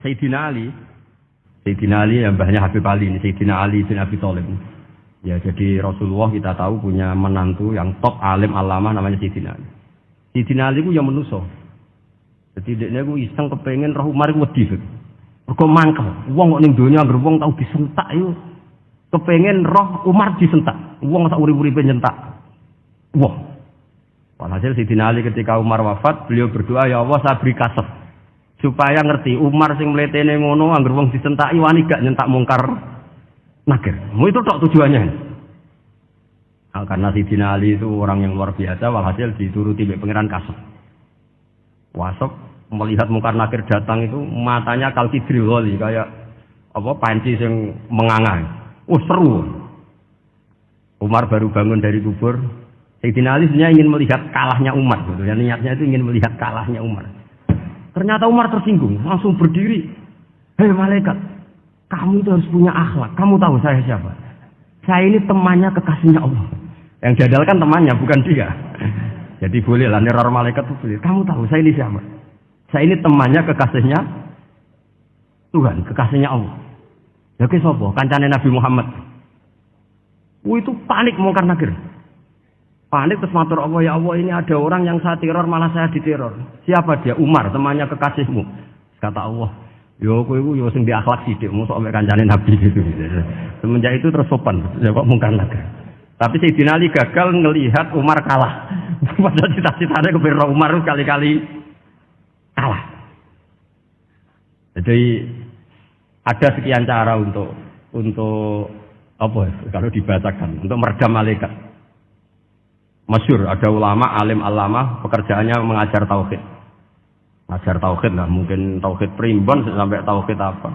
Sayyidina Ali yang mbahnya Habib Ali ini, Sayyidina Ali bin Abi Thalib. Ya, jadi Rasulullah kita tahu punya menantu yang top alim alama namanya Sayyidina Ali. Sayyidina Ali ku yang menuso. Jadi dekne ku iseng kepengin roh Umar ku wedi. Mergo mangkel. Wong kok ning donya anggere wong tau disentak iku kepengin roh Umar disentak. Wong sak urip-uripe nyentak. Wah. Walhasil Sayyidina Ali ketika Umar wafat, beliau berdoa, ya Allah sabri kasep. Supaya ngerti Umar sing mletene ngono anggere wong disentaki wani gak nyentak mungkar nakir. Itu tok tujuannya. Nah, karena Sayyidina Ali itu orang yang luar biasa, walhasil dituruti oleh pangeran kasep. Wasep melihat mungkar nakir datang itu matanya kalkidril wali kayak apa panci yang mengangai. Seru. Umar baru bangun dari kubur. Sayyidina Ali sebenarnya ingin melihat kalahnya Umar gitu. Ya, niatnya itu ingin melihat kalahnya Umar. Ternyata Umar tersinggung, langsung berdiri. Hei malaikat, kamu itu harus punya akhlak. Kamu tahu saya siapa? Saya ini temannya kekasihnya Allah. Yang jadalkan temannya, bukan dia. Jadi boleh lah neror malaikat itu boleh. Kamu tahu saya ini siapa? Saya ini temannya kekasihnya Tuhan, kekasihnya Allah. Ya ke sapa? Kancane Nabi Muhammad. Itu panik mungkar nakir. Panik terus matur Allah, ya Allah ini ada orang yang saya teror malah saya diteror. Siapa dia? Umar, temannya kekasihmu. Kata Allah, yo kowe iku yo sing diakhlak sithik, mosok mek kancane Nabi gitu. Semenjak itu terus sopan, jawab mungkar nakir. Tapi Sayyidina Ali gagal ngelihat Umar kalah. Padahal cita-citanya kepira Umar kali-kali kalah. Jadi ada sekian cara untuk apa kalau dibacakan untuk meredam malaikat. Masyhur ada ulama alim alama pekerjaannya mengajar tauhid. Ngajar tauhid lah, mungkin tauhid primbon sampai tauhid apa.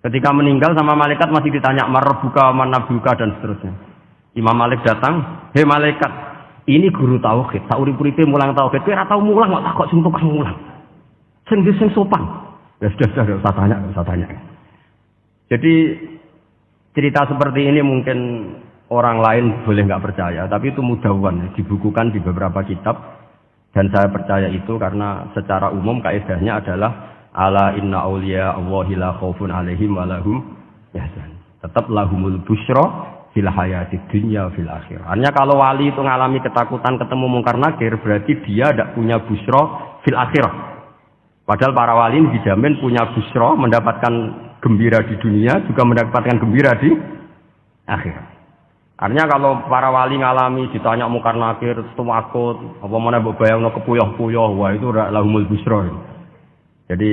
Ketika meninggal sama malaikat masih ditanya marbuka manabuka dan seterusnya. Imam Malik datang, "Hei malaikat, ini guru tauhid, sak urip-uripe mulang tauhid, kowe ora tau mulang kok takok sing tukang mulang. Sing sopan." Ya sudah, usah tanya. Jadi cerita seperti ini mungkin orang lain boleh nggak percaya, tapi itu mudawwan, dibukukan di beberapa kitab, dan saya percaya itu karena secara umum kaidahnya adalah ala inna auliya Allahi la khaufun alaihim wa lahum yahzan. Tetap lahumul busyra fil hayatid dunya fil akhirah. Artinya kalau wali itu mengalami ketakutan ketemu mungkar nakir, berarti dia tidak punya busyra fil akhirah. Padahal para wali ini dijamin punya busyra, mendapatkan gembira di dunia, juga mendapatkan gembira di akhirat. Artinya kalau para wali ngalami ditanya mungkar nakir, tumakut, apa mana mbok bayangno kepuyah-puyah, wah itu lahumul busra. Jadi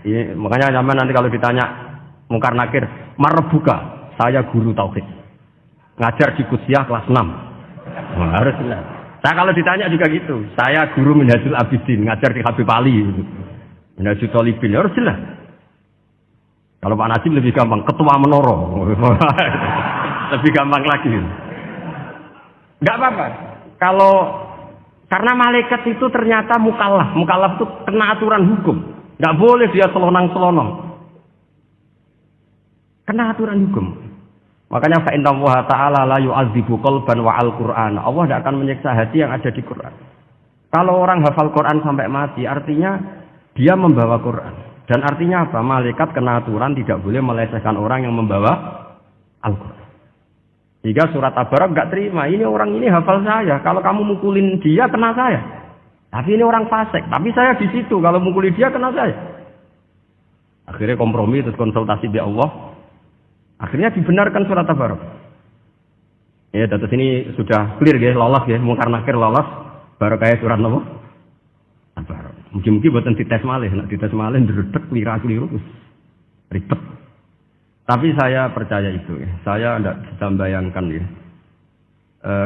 ini, makanya zaman nanti kalau ditanya mungkar nakir, marbuka, saya guru tauhid. Ngajar di Kusyah kelas 6. Wah, harus jelas. Saya kalau ditanya juga gitu, saya guru Minhajul Abidin, ngajar di Habib Ali. Minhajul Thalibin, harus jelas. Kalau Pak Najib lebih gampang, ketua menoro. Lebih gampang lagi. Enggak apa-apa. Kalau karena malaikat itu ternyata mukallaf. Mukallaf itu kena aturan hukum. Enggak boleh dia selonang-selonong. Kena aturan hukum. Makanya fa inna Allah ta'ala la yu'adzibu qalban wa al-Qur'an. Allah tidak akan menyiksa hati yang ada di Quran. Kalau orang hafal Quran sampai mati, artinya dia membawa Quran. Dan artinya apa? Malaikat kena aturan tidak boleh melecehkan orang yang membawa Al-Quran. Jika surat Tabarak nggak terima, ini orang ini hafal saya. Kalau kamu mukulin dia, kena saya. Tapi ini orang fasik. Tapi saya di situ. Kalau mukulin dia, kena saya. Akhirnya kompromi, terus konsultasi di Allah. Akhirnya dibenarkan surat Tabarak. Ya, terus ini sudah clear ya, lolos ya, mungkar nakir lolos. Baru kayak surat apa? Tabarak. Mungkin-mungkin buatan dites malih. Nak dites malih, dredeg, keliru-keliru. Ribet. Tapi saya percaya itu ya. Saya tidak bisa bayangkan ya.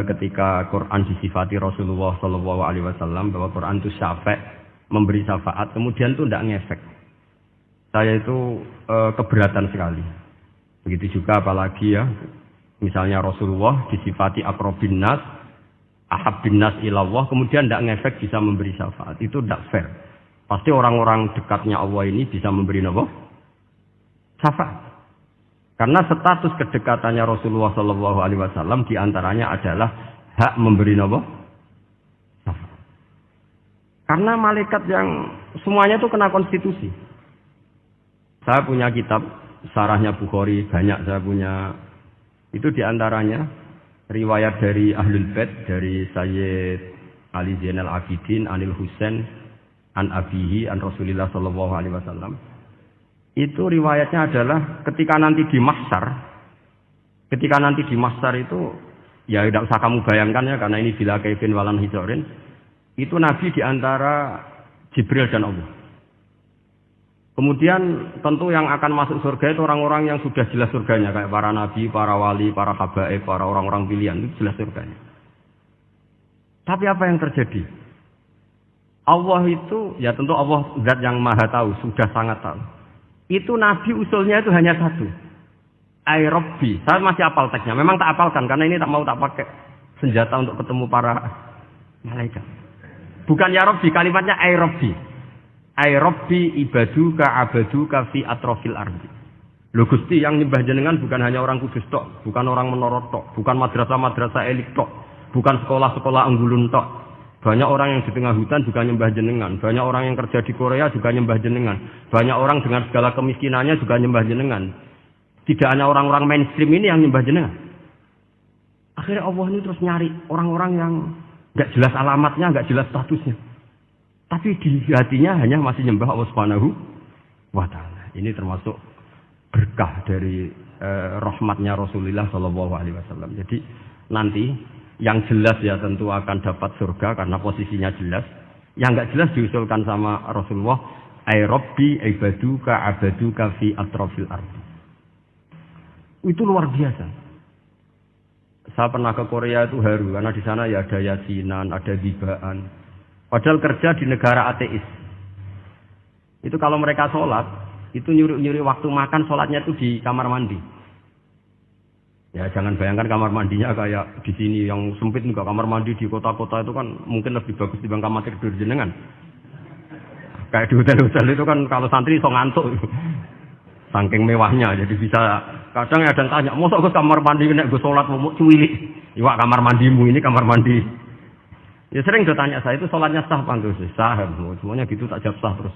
Ketika Quran disifati Rasulullah SAW bahwa Quran itu syafa', memberi syafaat, kemudian itu tidak ngefek. Saya itu keberatan sekali. Begitu juga apalagi ya, misalnya Rasulullah disifati aqrabin nas, ahabbin nas ilallah, kemudian tidak ngefek bisa memberi syafaat. Itu tidak fair. Pasti orang-orang dekatnya Allah ini bisa memberi apa? Syafaat. Karena status kedekatannya Rasulullah SAW diantaranya adalah hak memberi apa? Syafaat. Karena malaikat yang semuanya itu kena konstitusi. Saya punya kitab Syarahnya Bukhari, banyak saya punya. Itu diantaranya riwayat dari Ahlul Bait, dari Sayyid Ali Zainal Abidin, Anil Husain, an Abihi, an Rasulillah Sallallahu Alaihi Wasallam. Itu riwayatnya adalah ketika nanti di mahsyar itu, ya tidak usah kamu bayangkan ya, karena ini bila kaifin walan hizorin, itu Nabi diantara Jibril dan Allah. Kemudian tentu yang akan masuk surga itu orang-orang yang sudah jelas surganya, kayak para nabi, para wali, para habaib, para orang-orang pilihan, itu jelas surganya. Tapi apa yang terjadi? Allah itu, ya tentu Allah zat yang maha tahu, sudah sangat tahu. Itu nabi usulnya itu hanya satu. Ai Rabbi. Saya masih apal teksnya, memang tak apalkan, karena ini tak mau tak pakai senjata untuk ketemu para malaikat. Bukan ya Rabbi, kalimatnya ai Rabbi. Ai Rabbi ibaduka abaduka fi atrofil ardi. Lho Gusti, yang nyembah jenengan bukan hanya orang kudus tok, bukan orang menorot tok, bukan madrasah-madrasah elit tok, bukan sekolah-sekolah anggulun tok. Banyak orang yang di tengah hutan juga nyembah jenengan, banyak orang yang kerja di Korea juga nyembah jenengan, banyak orang dengan segala kemiskinannya juga nyembah jenengan. Tidak hanya orang-orang mainstream ini yang nyembah jenengan. Akhirnya Allah ini terus nyari orang-orang yang enggak jelas alamatnya, enggak jelas statusnya. Tapi di hatinya hanya masih nyembah Allah Subhanahu wa Ta'ala. Ini termasuk berkah dari rahmatnya Rasulullah Sallallahu Alaihi Wasallam. Jadi nanti yang jelas ya tentu akan dapat surga karena posisinya jelas. Yang enggak jelas diusulkan sama Rasulullah, ai Rabbi ibaduka abaduka fi atrofil ardi. Itu luar biasa. Saya pernah ke Korea itu haru karena di sana ya ada yasinan, ada dibaan. Padahal kerja di negara ateis. Itu kalau mereka sholat, itu nyuri waktu makan sholatnya itu di kamar mandi. Ya jangan bayangkan kamar mandinya kayak di sini yang sempit juga. Kamar mandi di kota-kota itu kan mungkin lebih bagus dibanding kamar tidur jenengan. Kayak di hotel-hotel itu kan kalau santri so ngantuk. Saking mewahnya, jadi bisa. Kadang ada yang tanya, mosok gue kamar mandi nek gue sholat mau cuwilik. Iwak kamar mandimu ini kamar mandi. Ya sering dia tanya saya itu sholatnya sah apa enggak sih? Sah, semuanya gitu tak jawab sah terus.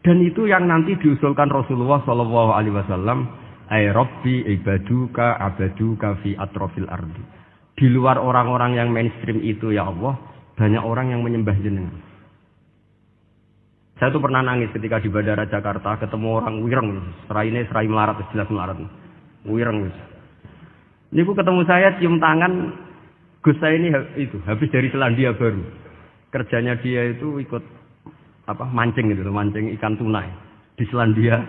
Dan itu yang nanti diusulkan Rasulullah Sallallahu Alaihi Wasallam, ai Rabbi ibaduka abaduka fi atrofil ardi. Di luar orang-orang yang mainstream itu ya Allah, banyak orang yang menyembah jenengan. Saya tuh pernah nangis ketika di Bandara Jakarta ketemu orang wireng, serai melarat, jelas melarat, wireng. Ini aku ketemu saya cium tangan. Gus saya ini itu habis dari Selandia Baru. Kerjanya dia itu ikut mancing gitu, mancing ikan tuna di Selandia.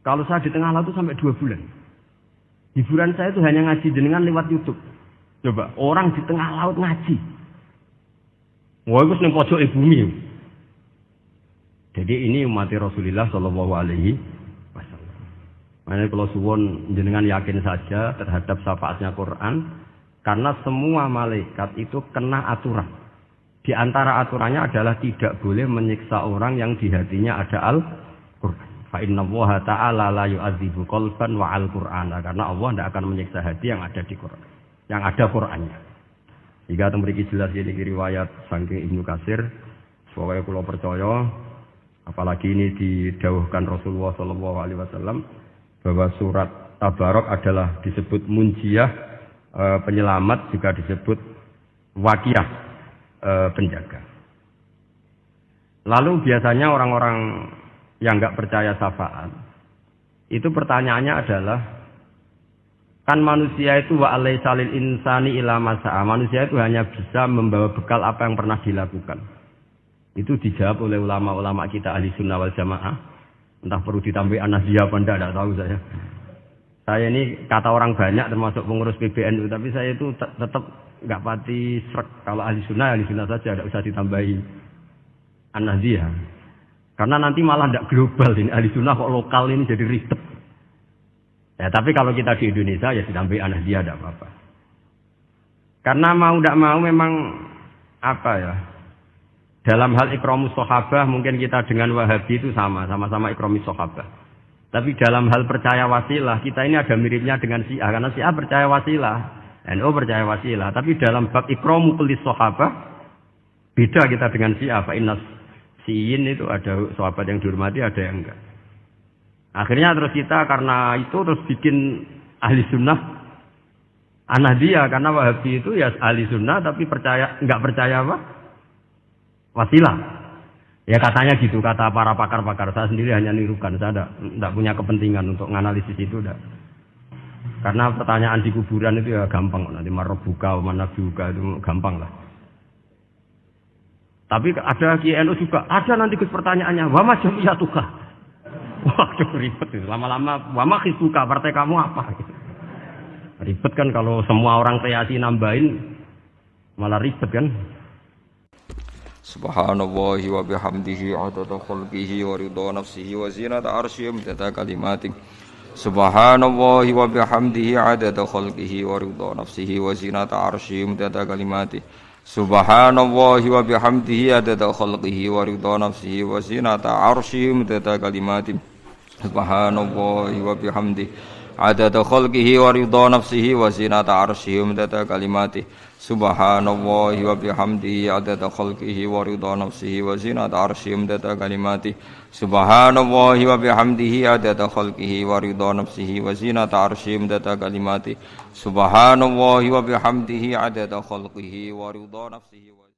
Kalau saya di tengah laut itu sampai 2 bulan. Hiburan saya itu hanya ngaji jenengan lewat YouTube. Coba orang di tengah laut ngaji. Wah, itu ning pojok bumi. Jadi ini umat Rasulullah Sallallahu Alaihi Wasallam. Makanya kalau suwon jenengan yakin saja terhadap syafaatnya Quran. Karena semua malaikat itu kena aturan. Di antara aturannya adalah tidak boleh menyiksa orang yang di hatinya ada Al-Quran. Fa inna Allaha ta'ala la yu'adzibu qalban wa al-Qur'an. Karena Allah tidak akan menyiksa hati yang ada di Quran, yang ada Qurannya. Jika memiliki jelas ini riwayat saking Ibnu Katsir, pokoknya kalau percaya, apalagi ini didawuhkan Rasulullah Sallallahu Alaihi Wasallam bahwa surat Tabarak adalah disebut munjiyah. Penyelamat juga disebut wakiyah, penjaga. Lalu biasanya orang-orang yang enggak percaya syafaat itu pertanyaannya adalah kan manusia itu wa alaisalil insani ila masa'a. Manusia itu hanya bisa membawa bekal apa yang pernah dilakukan. Itu dijawab oleh ulama-ulama kita ahli sunnah wal jamaah. Entah perlu ditambah anasiyah apa enggak tahu saya. Saya ini kata orang banyak termasuk pengurus PBNU, tapi saya itu tetap nggak pati srek. Kalau ahli sunnah saja, tidak usah ditambahi an-nahdiyah. Karena nanti malah tidak global ini ahli sunnah kok lokal ini jadi ribet. Ya tapi kalau kita di Indonesia ya ditambahi an-nahdiyah tidak apa-apa. Karena mau tidak mau memang apa ya? Dalam hal ikramus sahabah mungkin kita dengan Wahabi itu sama-sama ikramus sahabah. Tapi dalam hal percaya wasilah, kita ini ada miripnya dengan Syiah. Karena Syiah percaya wasilah, NU percaya wasilah. Tapi dalam bab ikramu kulis sahabah, beda kita dengan Syiah. Fa inna Siin itu ada sahabat yang dihormati, ada yang enggak. Akhirnya terus kita karena itu terus bikin ahli sunnah An-Nahdiyah, karena Wahabi itu ya ahli sunnah tapi enggak percaya apa? Wasilah. Ya katanya gitu, kata para pakar-pakar. Saya sendiri hanya nirukan, saya enggak punya kepentingan untuk menganalisis itu enggak. Karena pertanyaan di kuburan itu ya gampang, nanti marbuka, manabiuka itu gampang lah. Tapi ada KNU juga, ada nanti pertanyaannya, wa ma jamiyatuka. Waduh ribet itu. Lama-lama wa ma hizbuka, partai kamu apa? Ribet kan kalau semua orang kreasi nambahin malah ribet kan. Subhanallah wa bihamdihi adada khalqihi wa ridha nafsihi wa zinata arsyihi midada kalimatih. Subhanallah wa bihamdihi adada khalqihi wa ridha nafsihi wa zinata arsyihi midada kalimatih. Subhanallah wa bihamdihi adada khalqihi wa ridha nafsihi wa zinata arsyihi midada kalimatih. Subhanallah wa bihamdihi adada khalqihi wa ridha nafsihi wa zinata arsyihi midada kalimatih. Subhanallah wa bihamdihi adada khalqihi wa ridha nafsihi wa zinata arsyihi midada kalimatih. Subhanallah wa bihamdihi adada khalqihi wa ridha nafsihi wa zinata arsyihi midada kalimatih. Subhanallah wa bihamdihi adada khalqihi wa ridha nafsihi